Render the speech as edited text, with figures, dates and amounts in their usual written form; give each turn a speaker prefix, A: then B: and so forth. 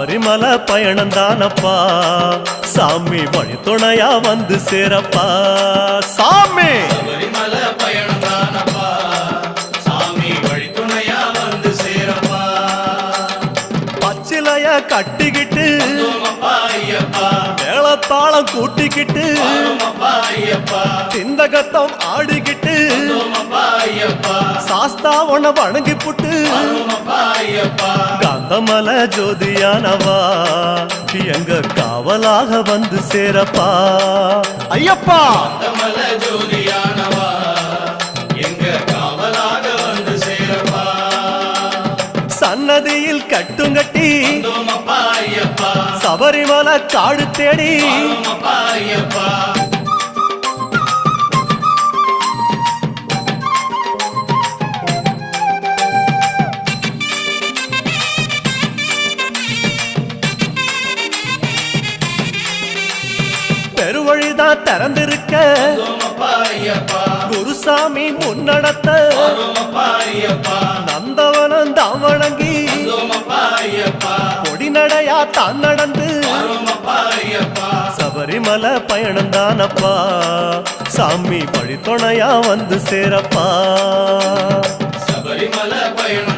A: சபரிமலை பயணம் தானப்பா சாமி வழி துணையா வந்து சேரப்பா சாமி
B: சபரிமலை பயணம் தானப்பா சாமி வழி துணையா வந்து சேரப்பா
A: பச்சிலைய கட்டிக்கிட்டு
B: ஐயப்பா
A: மேளத்தாளம் கூட்டிக்கிட்டு
B: ஐயப்பா
A: சிந்தகத்தம் ஆடிக்கிட்டு
B: ஐயப்பா
A: சாஸ்தாவன வணங்கி புட்டு
B: ஐயப்பா
A: காந்தமல ஜோதியானவா எங்க காவலாக வந்து சேரப்பா ஐயப்பா
B: காந்தமல ஜோதியானவா எங்க காவலாக வந்து சேரப்பா
A: சன்னதியில் கட்டுங்கட்டி
B: ஐயப்பா
A: சபரிமலை காடு தேடி
B: ஐயப்பா
A: பெருவழிதான் திறந்திருக்க குருசாமி முன்னடத்த நந்தவனம் தான் வணங்கி கொடிநடையா தான் நடந்து சபரிமலை பயணம் தானப்பா சாமி வழி துணையா வந்து சேரப்பா
B: சபரிமலை பயணம்